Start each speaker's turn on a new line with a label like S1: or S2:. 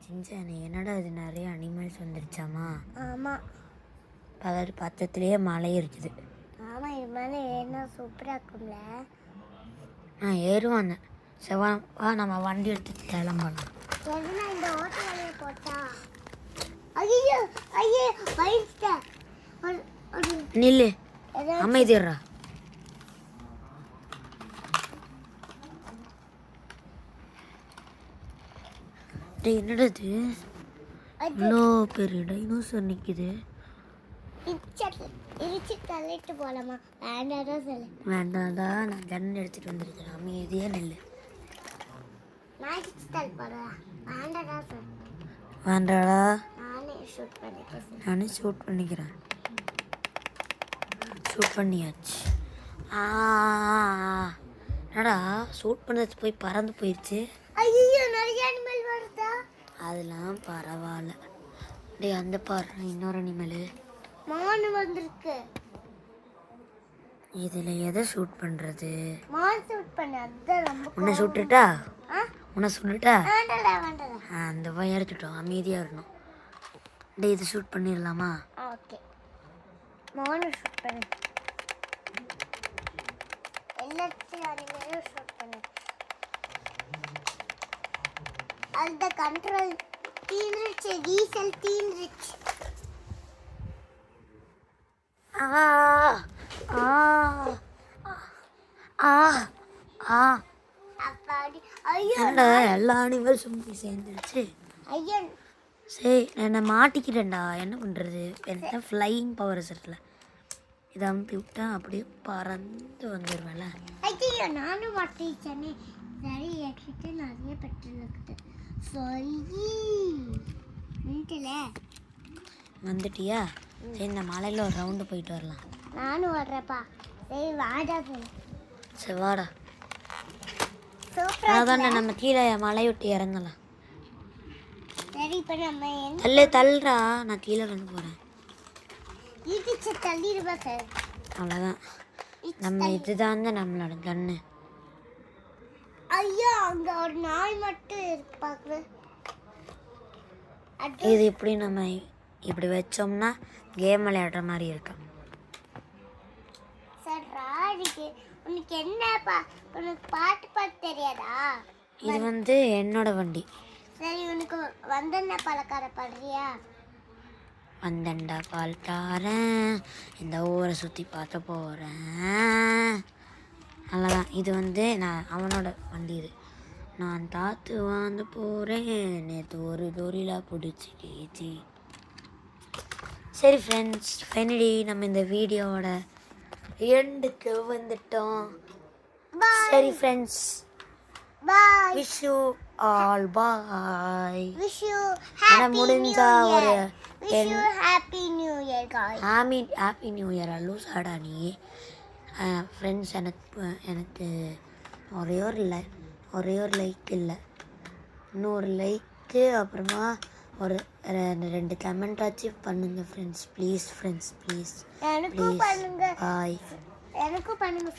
S1: சின்சானே என்னடா இது நிறைய அனிமல்ஸ் வந்துருச்சாமா?
S2: ஆமாம்,
S1: பலர் பக்கத்துலேயே மலை இருக்குது.
S2: ஆமாம், இது மேலே ஏறினா சூப்பராக இருக்கும்ல.
S1: ஏறுவாங்க. வா நம்ம வண்டி எடுத்துட்டு கிளம்பலாம்.
S2: எதுனா இந்த ஓட்ட வழியை போட்டா ஐயோ ஐயே பயந்துட்டேன்.
S1: நில்லு, அமைதிடுறா. என்னடா இது இவ்வளோ பெரிய டைனோசர் நிற்குது.
S2: இடிச்சு தள்ளிட்டு போகலாமா? வேண்டாடா சொல்லு.
S1: வேண்டாடா, நான் கன் எடுத்துகிட்டு வந்துருக்கேன். அமைதியே நெல்லு.
S2: நான் இடிச்சு தள்ளி போகிறேன். வேண்டாடா சொல்லு.
S1: வேண்டாடா,
S2: நானே ஷூட் பண்ணிக்கிறேன்.
S1: நானே ஷூட் பண்ணிக்கிறேன். ஷூட் பண்ணியாச்சு. என்னடா ஷூட் பண்ணது போய் பறந்து போயிடுச்சு.
S2: ஐயோ நிறைய அனிமல் வருதா?
S1: அதெல்லாம் பரவாயில்ல. டேய் அந்த பாரு, இன்னொரு அனிமலு
S2: மான் வந்திருக்கு.
S1: இதில் எதை ஷூட் பண்ணுறது?
S2: மான் ஷூட் பண்ண. அதுதான் ரொம்ப.
S1: உன்னை சுட்டுட்டா? உன்னை சுட்டுட்டா?
S2: வேண்டாடா வேண்டாடா.
S1: அந்த பையன் எடுத்துட்டோம். அமைதியாக இருக்கணும். டேய் இது ஷூட் பண்ணிடலாமா?
S2: ஓகே, மான் ஷூட் பண்ணு. எல்லாத்தையும் அனிமலையும் ஷூட் பண்ணு. அந்த கண்ட்ரோல் தீந்துருச்சு. டீசல் தீந்துருச்சு.
S1: எல்லா அனிமல்ஸும் போய் சேர்ந்துருச்சு.
S2: ஐயோ
S1: சரி, என்னை மாட்டிக்கிட்டேன்டா. என்ன பண்ணுறது? என்ன ஃப்ளையிங் பவர் இருக்குல்ல, இதை அமுத்தி விட்டா அப்படியே பறந்து வந்துடுவேன்ல.
S2: ஐயோ நானும் மாட்டிச்சேனே. சரி, என்கிட்ட நிறைய பெட்ரோல் இருக்குது. சொல்லி
S1: வந்துட்டியா? சரி, இந்த மலையில் ஒரு ரவுண்டு போயிட்டு வரலாம்.
S2: நானும் வர்றேப்பா. சரி வாடா.
S1: சரி வாடா. அதானே நம்ம கீழே மலையொட்டி இறங்கலாம்.
S2: சரி, இப்போ நம்ம
S1: தள்ளுறா. நான் கீழே வந்து போகிறேன்.
S2: இடிச்சு தள்ளிடுவா சார்.
S1: அவ்வளோதான். நம்ம இதுதான் நம்மளோட கண்ணு.
S2: ஐயோ அங்க ஒரு நாய் மட்டும் இருப்பாங்க.
S1: இது இப்படி நம்ம இப்படி வச்சோம்னா கேம் விளையாடுற மாதிரி இருக்கும்.
S2: சார் ராடிக்கு உனக்கு என்னப்பா, உனக்கு பாட்டு பாட்டு தெரியாதா?
S1: இது வந்து என்னோட வண்டி.
S2: சரி, உனக்கு வந்தென்ன பழக்கார பாடுறியா?
S1: வந்தண்டா பால் தாரேன், இந்த ஊரை சுற்றி பார்க்க போகிறேன். அவ்வளோதான். இது வந்து அவனோட வண்டி. இது நான் தாத்து வாழ்ந்து போகிறேன், நேற்று ஒரு தொழிலாக பிடிச்சிக்கிச்சு. சரி ஃப்ரெண்ட்ஸ், ஃபைனலி நம்ம இந்த வீடியோவோட எண்டுக்கு வந்துட்டோம். சரி friends,
S2: bye.
S1: Wish you all bye.
S2: Wish you happy
S1: முடிஞ்சா ஒரு
S2: wish you happy new year guys.
S1: Happy new year. லூசாடா நீ. ஃப்ரெண்ட்ஸ், எனக்கு ஒரே ஒரு லைக் இல்லை, இன்னொரு லைக்கு, அப்புறமா ஒரு 2 கமெண்ட் ஆச்சு பண்ணுங்க ஃப்ரெண்ட்ஸ். ப்ளீஸ் ஃப்ரெண்ட்ஸ், ப்ளீஸ்
S2: எனக்கும் பண்ணுங்க.
S1: பாய்.
S2: எனக்கும் பண்ணுங்க.